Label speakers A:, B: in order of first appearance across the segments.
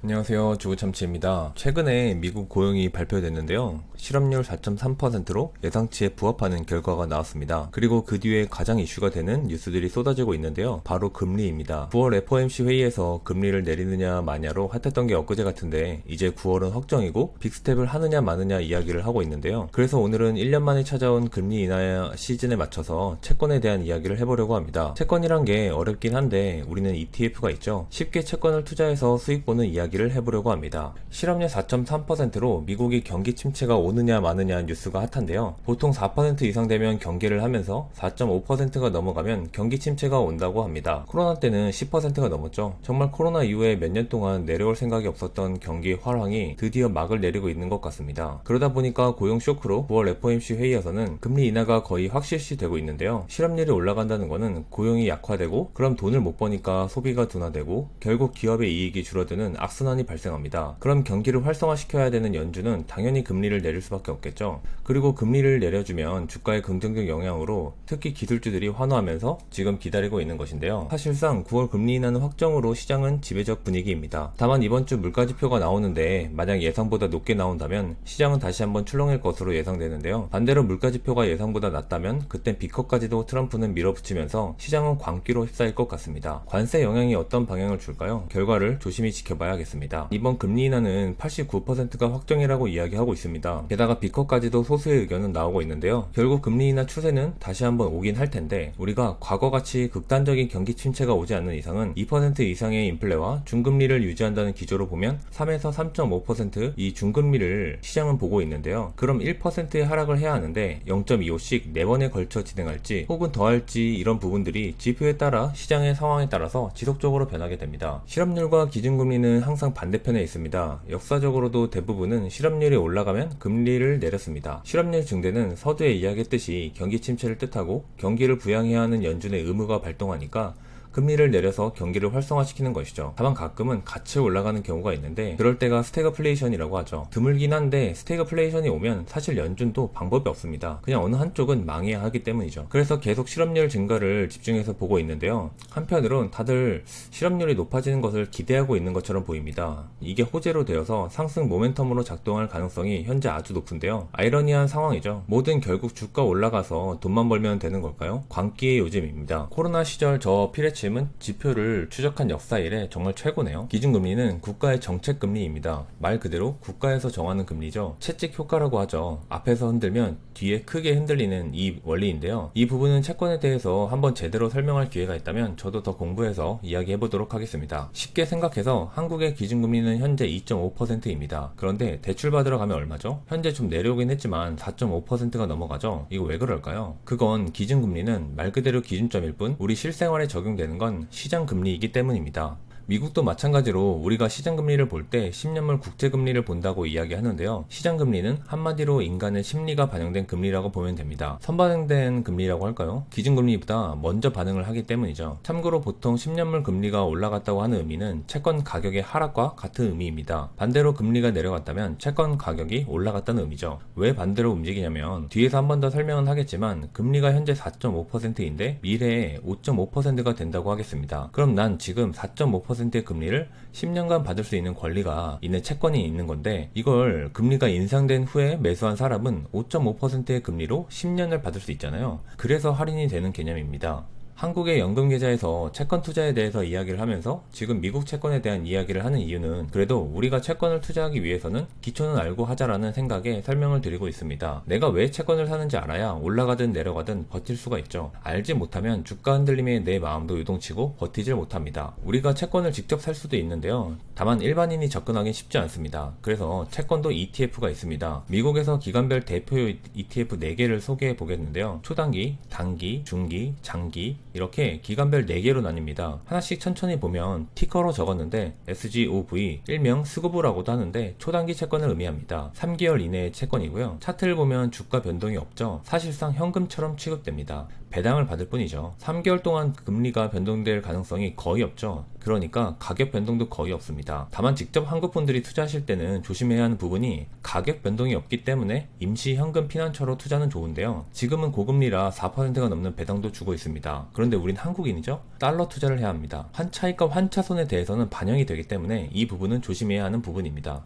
A: 안녕하세요. 주구참치입니다. 최근에 미국 고용이 발표됐는데요. 실업률 4.3%로 예상치에 부합하는 결과가 나왔습니다. 그리고 그 뒤에 가장 이슈가 되는 뉴스들이 쏟아지고 있는데요. 바로 금리입니다. 9월 FOMC 회의에서 금리를 내리느냐 마냐로 핫했던 게 엊그제 같은데 이제 9월은 확정이고 빅스텝을 하느냐 마느냐 이야기를 하고 있는데요. 그래서 오늘은 1년 만에 찾아온 금리 인하 시즌에 맞춰서 채권에 대한 이야기를 해보려고 합니다. 채권이란 게 어렵긴 한데 우리는 ETF가 있죠. 쉽게 채권을 투자해서 수익 보는 이야기를 해보려고 합니다. 실업률 4.3%로 미국이 경기 침체가 오느냐 마느냐 뉴스가 핫한데요. 보통 4% 이상 되면 경계를 하면서 4.5%가 넘어가면 경기 침체가 온다고 합니다. 코로나 때는 10%가 넘었죠. 정말 코로나 이후에 몇 년 동안 내려올 생각이 없었던 경기 활황이 드디어 막을 내리고 있는 것 같습니다. 그러다 보니까 고용 쇼크로 9월 FOMC 회의에서는 금리 인하가 거의 확실시되고 있는데요. 실업률이 올라간다는 것은 고용이 약화되고 그럼 돈을 못 버니까 소비가 둔화되고 결국 기업의 이익이 줄어드는 악순환이 발생합니다. 그럼 경기를 활성화시켜야 되는 연준은 당연히 금리를 내릴 수밖에 없겠죠. 그리고 금리를 내려주면 주가의 긍정적 영향으로 특히 기술주들이 환호하면서 지금 기다리고 있는 것인데요. 사실상 9월 금리 인하는 확정으로 시장은 지배적 분위기입니다. 다만 이번 주 물가지표가 나오는데 만약 예상보다 높게 나온다면 시장은 다시 한번 출렁일 것으로 예상되는데요. 반대로 물가지표가 예상보다 낮다면 그땐 B컷까지도 트럼프는 밀어붙이면서 시장은 광기로 휩싸일 것 같습니다. 관세 영향이 어떤 방향을 줄까요? 결과를 조심히 지켜봐야겠습니다. 이번 금리 인하는 89%가 확정이라고 이야기하고 있습니다. 게다가 B컷까지도 소수의 의견은 나오고 있는데요. 결국 금리 인하 추세는 다시 한번 오긴 할 텐데 우리가 과거같이 극단적인 경기 침체가 오지 않는 이상은 2% 이상의 인플레와 중금리를 유지한다는 기조로 보면 3에서 3.5% 중금리를 시장은 보고 있는데요. 그럼 1%의 하락을 해야 하는데 0.25씩 4번에 걸쳐 진행할지 혹은 더 할지 이런 부분들이 지표에 따라 시장의 상황에 따라서 지속적으로 변하게 됩니다. 실업률과 기준금리는 항상 반대편에 있습니다. 역사적으로도 대부분은 실업률이 올라가면 금리를 내렸습니다. 실업률 증대는 서두에 이야기했듯이 경기 침체를 뜻하고 경기를 부양해야 하는 연준의 의무가 발동하니까 금리를 내려서 경기를 활성화시키는 것이죠. 다만 가끔은 같이 올라가는 경우가 있는데 그럴 때가 스태그플레이션이라고 하죠. 드물긴 한데 스태그플레이션이 오면 사실 연준도 방법이 없습니다. 그냥 어느 한쪽은 망해야 하기 때문이죠. 그래서 계속 실업률 증가를 집중해서 보고 있는데요. 한편으론 다들 실업률이 높아지는 것을 기대하고 있는 것처럼 보입니다. 이게 호재로 되어서 상승 모멘텀으로 작동할 가능성이 현재 아주 높은데요. 아이러니한 상황이죠. 뭐든 결국 주가 올라가서 돈만 벌면 되는 걸까요? 광기의 요즘입니다. 코로나 시절 저 피레치 은 지표를 추적한 역사 이래 정말 최고네요. 기준금리는 국가의 정책금리입니다. 말 그대로 국가에서 정하는 금리죠. 채찍 효과라고 하죠. 앞에서 흔들면 뒤에 크게 흔들리는 이 원리인데요. 이 부분은 채권에 대해서 한번 제대로 설명할 기회가 있다면 저도 더 공부해서 이야기해보도록 하겠습니다. 쉽게 생각해서 한국의 기준금리는 현재 2.5%입니다. 그런데 대출 받으러 가면 얼마죠? 현재 좀 내려오긴 했지만 4.5%가 넘어가죠. 이거 왜 그럴까요? 그건 기준금리는 말 그대로 기준점일 뿐 우리 실생활에 적용되는 건 시장금리이기 때문입니다. 미국도 마찬가지로 우리가 시장금리를 볼 때 10년물 국채금리를 본다고 이야기하는데요. 시장금리는 한마디로 인간의 심리가 반영된 금리라고 보면 됩니다. 선반영된 금리라고 할까요? 기준금리보다 먼저 반응을 하기 때문이죠. 참고로 보통 10년물 금리가 올라갔다고 하는 의미는 채권 가격의 하락과 같은 의미입니다. 반대로 금리가 내려갔다면 채권 가격이 올라갔다는 의미죠. 왜 반대로 움직이냐면 뒤에서 한 번 더 설명은 하겠지만 금리가 현재 4.5%인데 미래에 5.5%가 된다고 하겠습니다. 그럼 난 지금 4.5%의 금리를 10년간 받을 수 있는 권리가 있는 채권이 있는 건데 이걸 금리가 인상된 후에 매수한 사람은 5.5%의 금리로 10년을 받을 수 있잖아요. 그래서 할인이 되는 개념입니다. 한국의 연금계좌에서 채권 투자에 대해서 이야기를 하면서 지금 미국 채권에 대한 이야기를 하는 이유는 그래도 우리가 채권을 투자하기 위해서는 기초는 알고 하자라는 생각에 설명을 드리고 있습니다. 내가 왜 채권을 사는지 알아야 올라가든 내려가든 버틸 수가 있죠. 알지 못하면 주가 흔들림에 내 마음도 요동치고 버티질 못합니다. 우리가 채권을 직접 살 수도 있는데요. 다만 일반인이 접근하기 쉽지 않습니다. 그래서 채권도 ETF가 있습니다. 미국에서 기관별 대표 ETF 4개를 소개해 보겠는데요. 초단기, 단기, 중기, 장기 이렇게 기간별 4개로 나뉩니다. 하나씩 천천히 보면 티커로 적었는데 SGOV, 일명 스고브라고도 하는데 초단기 채권을 의미합니다. 3개월 이내의 채권이고요. 차트를 보면 주가 변동이 없죠. 사실상 현금처럼 취급됩니다. 배당을 받을 뿐이죠. 3개월 동안 금리가 변동될 가능성이 거의 없죠. 그러니까 가격 변동도 거의 없습니다. 다만 직접 한국분들이 투자하실 때는 조심해야 하는 부분이 가격 변동이 없기 때문에 임시 현금 피난처로 투자는 좋은데요. 지금은 고금리라 4%가 넘는 배당도 주고 있습니다. 그런데 우린 한국인이죠? 달러 투자를 해야 합니다. 환차익과 환차손에 대해서는 반영이 되기 때문에 이 부분은 조심해야 하는 부분입니다.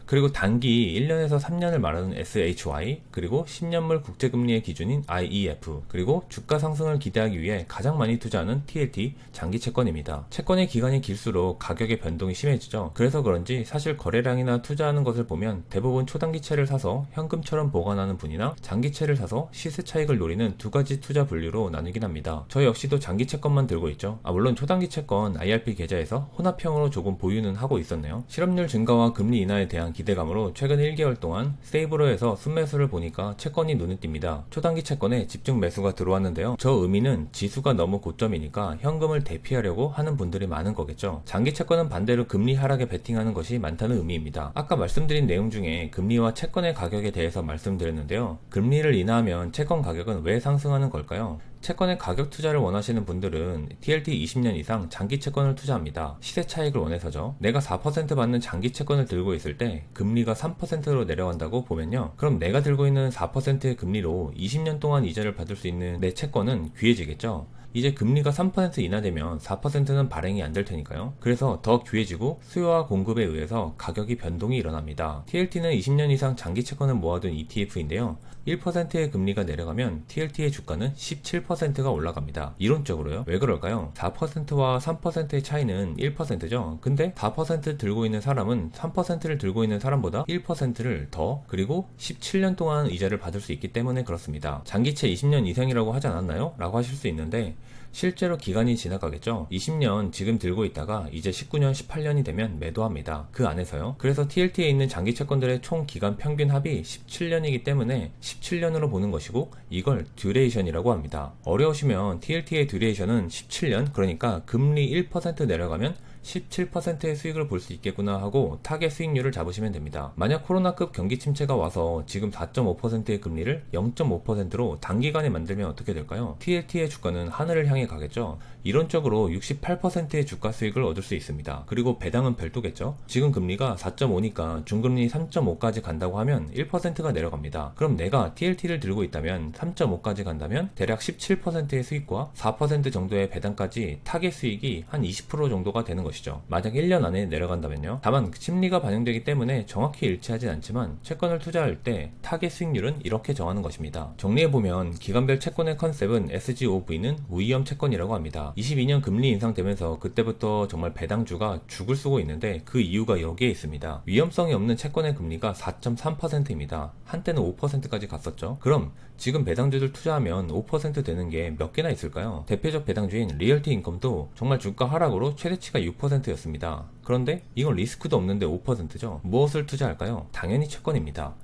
A: 그리고 단기 1년에서 3년을 말하는 SHY, 그리고 10년물 국제금리의 기준인 IEF, 그리고 주가 상승을 기대하기 위해 가장 많이 투자하는 TLT 장기 채권입니다. 채권의 기간이 길수록 가격의 변동이 심해지죠. 그래서 그런지 사실 거래량이나 투자하는 것을 보면 대부분 초단기채를 사서 현금처럼 보관하는 분이나 장기채를 사서 시세 차익을 노리는 두 가지 투자 분류로 나누긴 합니다. 저 역시도 장기 채권만 들고 있죠. 물론 초단기 채권 IRP 계좌에서 혼합형으로 조금 보유는 하고 있었네요. 실업률 증가와 금리 인하에 대한 기대감으로 최근 1개월 동안 세이브로에서 순매수를 보니까 채권이 눈에 띕니다. 초단기 채권에 집중 매수가 들어왔는데요. 저 의미는 지수가 너무 고점이니까 현금을 대피하려고 하는 분들이 많은 거겠죠. 장기 채권은 반대로 금리 하락에 베팅하는 것이 많다는 의미입니다. 아까 말씀드린 내용 중에 금리와 채권의 가격에 대해서 말씀드렸는데요. 금리를 인하하면 채권 가격은 왜 상승하는 걸까요? 채권의 가격 투자를 원하시는 분들은 TLT 20년 이상 장기 채권을 투자합니다. 시세 차익을 원해서죠. 내가 4% 받는 장기 채권을 들고 있을 때 금리가 3%로 내려간다고 보면요. 그럼 내가 들고 있는 4%의 금리로 20년 동안 이자를 받을 수 있는 내 채권은 귀해지겠죠. 이제 금리가 3% 인하되면 4%는 발행이 안 될 테니까요. 그래서 더 귀해지고 수요와 공급에 의해서 가격이 변동이 일어납니다. TLT는 20년 이상 장기 채권을 모아둔 ETF인데요. 1%의 금리가 내려가면 TLT의 주가는 17%가 올라갑니다. 이론적으로요. 왜 그럴까요? 4%와 3%의 차이는 1%죠. 근데 4% 들고 있는 사람은 3%를 들고 있는 사람보다 1%를 더, 그리고 17년 동안 이자를 받을 수 있기 때문에 그렇습니다. 장기채 20년 이상이라고 하지 않았나요? 라고 하실 수 있는데 실제로 기간이 지나가겠죠. 20년 지금 들고 있다가 이제 19년, 18년이 되면 매도합니다. 그 안에서요. 그래서 TLT에 있는 장기 채권들의 총 기간 평균 합이 17년이기 때문에 17년으로 보는 것이고 이걸 듀레이션이라고 합니다. 어려우시면 TLT의 듀레이션은 17년, 그러니까 금리 1% 내려가면 17%의 수익을 볼 수 있겠구나 하고 타겟 수익률을 잡으시면 됩니다. 만약 코로나급 경기 침체가 와서 지금 4.5%의 금리를 0.5%로 단기간에 만들면 어떻게 될까요? TLT의 주가는 하늘을 향해 가겠죠. 이론적으로 68%의 주가 수익을 얻을 수 있습니다. 그리고 배당은 별도겠죠. 지금 금리가 4.5니까 중금리 3.5까지 간다고 하면 1%가 내려갑니다. 그럼 내가 TLT를 들고 있다면 3.5까지 간다면 대략 17%의 수익과 4% 정도의 배당까지 타겟 수익이 한 20% 정도가 되는 것이죠. 만약 1년 안에 내려간다면요. 다만 심리가 반영되기 때문에 정확히 일치하진 않지만 채권을 투자할 때 타겟 수익률은 이렇게 정하는 것입니다. 정리해보면 기간별 채권의 컨셉은 SGOV는 무위험 채권이라고 합니다. 22년 금리 인상되면서 그때부터 정말 배당주가 죽을 쓰고 있는데 그 이유가 여기에 있습니다. 위험성이 없는 채권의 금리가 4.3%입니다. 한때는 5%까지 갔었죠. 그럼 지금 배당주들 투자하면 5% 되는 게 몇 개나 있을까요? 대표적 배당주인 리얼티 인컴도 정말 주가 하락으로 최대치가 6%였습니다. 그런데 이건 리스크도 없는데 5%죠. 무엇을 투자할까요? 당연히 채권입니다.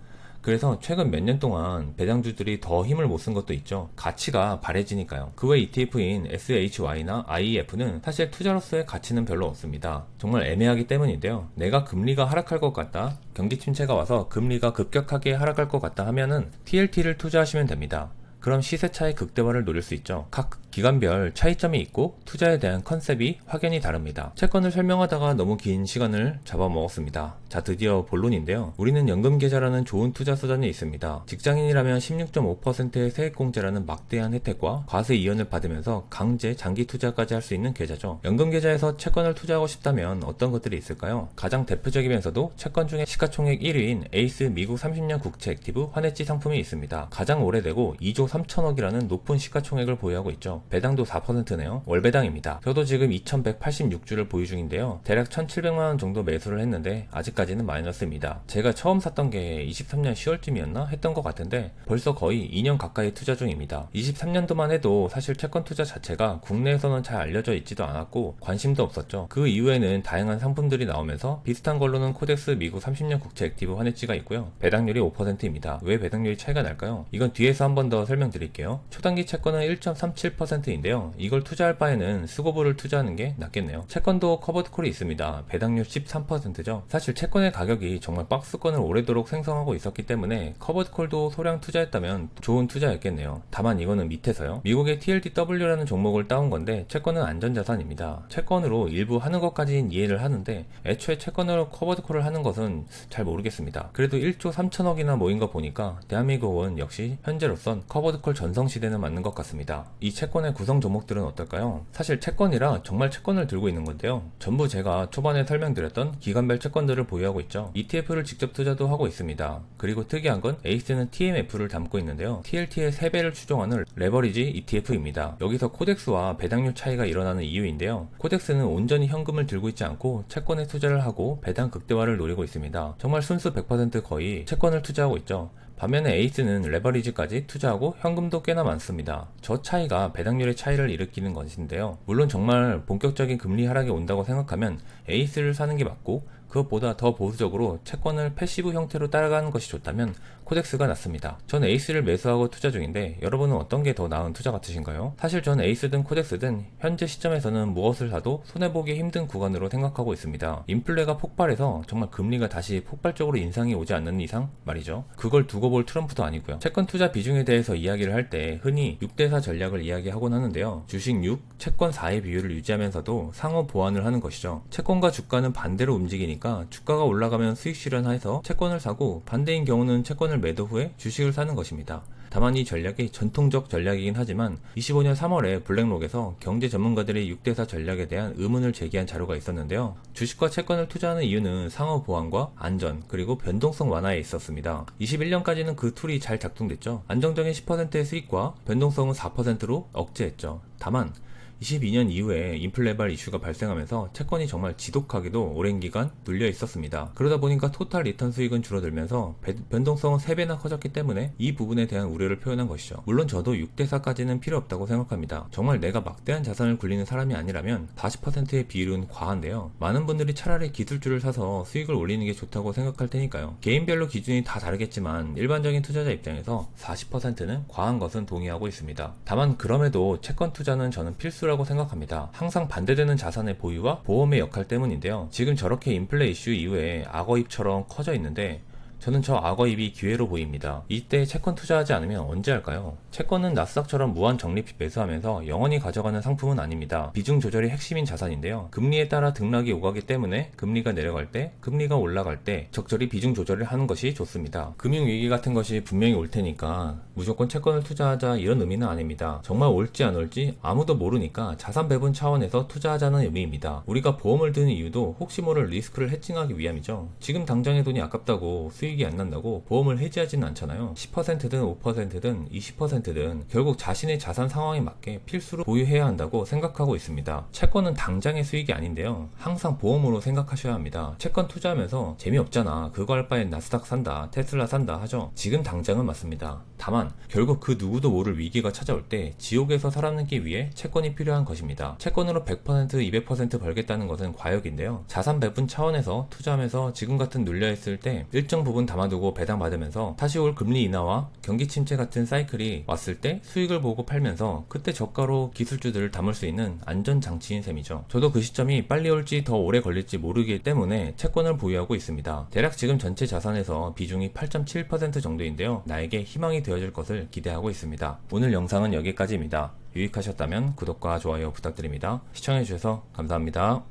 A: 그래서 최근 몇 년 동안 배당주들이 더 힘을 못 쓴 것도 있죠. 가치가 바래지니까요. 그 외 ETF인 SHY나 IEF는 사실 투자로서의 가치는 별로 없습니다. 정말 애매하기 때문인데요. 내가 금리가 하락할 것 같다, 경기 침체가 와서 금리가 급격하게 하락할 것 같다 하면은 TLT를 투자하시면 됩니다. 그럼 시세차의 극대화를 노릴 수 있죠. 각 기간별 차이점이 있고 투자에 대한 컨셉이 확연히 다릅니다. 채권을 설명하다가 너무 긴 시간을 잡아먹었습니다. 자, 드디어 본론인데요. 우리는 연금계좌라는 좋은 투자 수단이 있습니다. 직장인이라면 16.5%의 세액공제라는 막대한 혜택과 과세 이연을 받으면서 강제 장기 투자까지 할 수 있는 계좌죠. 연금계좌에서 채권을 투자하고 싶다면 어떤 것들이 있을까요? 가장 대표적이면서도 채권 중에 시가총액 1위인 에이스 미국 30년 국채 액티브 환해지 상품이 있습니다. 가장 오래되고 2조 3천억이라는 높은 시가총액을 보유하고 있죠. 배당도 4%네요. 월배당입니다. 저도 지금 2186주를 보유 중인데요. 대략 1700만원 정도 매수를 했는데 아직까지는 마이너스입니다. 제가 처음 샀던 게 23년 10월쯤이었나 했던 것 같은데 벌써 거의 2년 가까이 투자 중입니다. 23년도만 해도 사실 채권 투자 자체가 국내에서는 잘 알려져 있지도 않았고 관심도 없었죠. 그 이후에는 다양한 상품들이 나오면서 비슷한 걸로는 코덱스 미국 30년 국채 액티브 환해지가 있고요. 배당률이 5%입니다. 왜 배당률이 차이가 날까요? 이건 뒤에서 한 번 더 설명드릴게요. 초단기 채권은 1.37% 10%인데요. 이걸 투자할 바에는 수고보를 투자하는 게 낫겠네요. 채권도 커버드콜이 있습니다. 배당률 13%죠. 사실 채권의 가격이 정말 박스권을 오래도록 생성하고 있었기 때문에 커버드콜도 소량 투자했다면 좋은 투자였겠네요. 다만 이거는 밑에서요. 미국의 TLDW라는 종목을 따온 건데 채권은 안전자산입니다. 채권으로 일부 하는 것까지는 이해를 하는데 애초에 채권으로 커버드콜을 하는 것은 잘 모르겠습니다. 그래도 1조 3천억이나 모인 거 보니까 대한민국은 역시 현재로선 커버드콜 전성시대는 맞는 것 같습니다. 이 채권의 구성 종목들은 어떨까요? 사실 채권이라 정말 채권을 들고 있는 건데요. 전부 제가 초반에 설명드렸던 기관별 채권들을 보유하고 있죠. ETF를 직접 투자도 하고 있습니다. 그리고 특이한 건 에이스는 TMF를 담고 있는데요. TLT의 3배를 추종하는 레버리지 ETF입니다. 여기서 코덱스와 배당률 차이가 일어나는 이유인데요. 코덱스는 온전히 현금을 들고 있지 않고 채권에 투자를 하고 배당 극대화를 노리고 있습니다. 정말 순수 100% 거의 채권을 투자하고 있죠. 반면에 에이스는 레버리지까지 투자하고 현금도 꽤나 많습니다. 저 차이가 배당률의 차이를 일으키는 것인데요. 물론 정말 본격적인 금리 하락이 온다고 생각하면 에이스를 사는 게 맞고 그것보다 더 보수적으로 채권을 패시브 형태로 따라가는 것이 좋다면 코덱스가 낫습니다. 전 에이스를 매수하고 투자 중인데 여러분은 어떤 게 더 나은 투자 같으신가요? 사실 전 에이스든 코덱스든 현재 시점에서는 무엇을 사도 손해보기 힘든 구간으로 생각하고 있습니다. 인플레가 폭발해서 정말 금리가 다시 폭발적으로 인상이 오지 않는 이상 말이죠. 그걸 두고 볼 트럼프도 아니고요. 채권 투자 비중에 대해서 이야기를 할 때 흔히 6대4 전략을 이야기하곤 하는데요. 주식 6, 채권 4의 비율을 유지하면서도 상호 보완을 하는 것이죠. 채권과 주가는 반대로 움직이니까 주가가 올라가면 수익 실현해서 채권을 사고 반대인 경우는 채권을 매도 후에 주식을 사는 것입니다. 다만 이 전략이 전통적 전략이긴 하지만 25년 3월에 블랙록에서 경제 전문가들의 6대4 전략에 대한 의문을 제기한 자료가 있었는데요. 주식과 채권을 투자하는 이유는 상호 보완과 안전 그리고 변동성 완화에 있었습니다. 21년까지는 그 툴이 잘 작동됐죠. 안정적인 10%의 수익과 변동성은 4%로 억제했죠. 다만 22년 이후에 인플레발 이슈가 발생하면서 채권이 정말 지독하게도 오랜 기간 눌려 있었습니다. 그러다 보니까 토탈 리턴 수익은 줄어들면서 변동성은 3배나 커졌기 때문에 이 부분에 대한 우려를 표현한 것이죠. 물론 저도 6대4까지는 필요 없다고 생각합니다. 정말 내가 막대한 자산을 굴리는 사람이 아니라면 40%의 비율은 과한데요. 많은 분들이 차라리 기술주를 사서 수익을 올리는 게 좋다고 생각할 테니까요. 개인별로 기준이 다 다르겠지만 일반적인 투자자 입장에서 40%는 과한 것은 동의하고 있습니다. 다만 그럼에도 채권 투자는 저는 필수 라고 생각합니다. 항상 반대되는 자산의 보유와 보험의 역할 때문인데요. 지금 저렇게 인플레 이슈 이후에 악어입처럼 커져 있는데 저는 저 악어입이 기회로 보입니다. 이때 채권 투자하지 않으면 언제 할까요? 채권은 나스닥처럼 무한 적립 매수하면서 영원히 가져가는 상품은 아닙니다. 비중 조절이 핵심인 자산인데요. 금리에 따라 등락이 오가기 때문에 금리가 내려갈 때, 금리가 올라갈 때 적절히 비중 조절을 하는 것이 좋습니다. 금융위기 같은 것이 분명히 올 테니까 무조건 채권을 투자하자 이런 의미는 아닙니다. 정말 올지 안 올지 아무도 모르니까 자산 배분 차원에서 투자하자는 의미입니다. 우리가 보험을 드는 이유도 혹시 모를 리스크를 해칭하기 위함이죠. 지금 당장의 돈이 아깝다고 수익이 안 난다고 보험을 해지하지는 않잖아요. 10%든 5%든 20%든 결국 자신의 자산 상황에 맞게 필수로 보유해야 한다고 생각하고 있습니다. 채권은 당장의 수익이 아닌데요. 항상 보험으로 생각하셔야 합니다. 채권 투자하면서 재미없잖아. 그거 할 바엔 나스닥 산다, 테슬라 산다 하죠. 지금 당장은 맞습니다. 다만 결국 그 누구도 모를 위기가 찾아올 때 지옥에서 살아남기 위해 채권이 필요한 것입니다. 채권으로 100%, 200% 벌겠다는 것은 과욕인데요. 자산 배분 차원에서 투자하면서 지금 같은 눌려있을 때 일정 부분 담아두고 배당 받으면서 다시 올 금리 인하와 경기 침체 같은 사이클이 왔을 때 수익을 보고 팔면서 그때 저가로 기술주들을 담을 수 있는 안전 장치인 셈이죠. 저도 그 시점이 빨리 올지 더 오래 걸릴지 모르기 때문에 채권을 보유하고 있습니다. 대략 지금 전체 자산에서 비중이 8.7% 정도인데요. 나에게 희망이 되어줄 것을 기대하고 있습니다. 오늘 영상은 여기까지입니다. 유익하셨다면 구독과 좋아요 부탁드립니다. 시청해주셔서 감사합니다.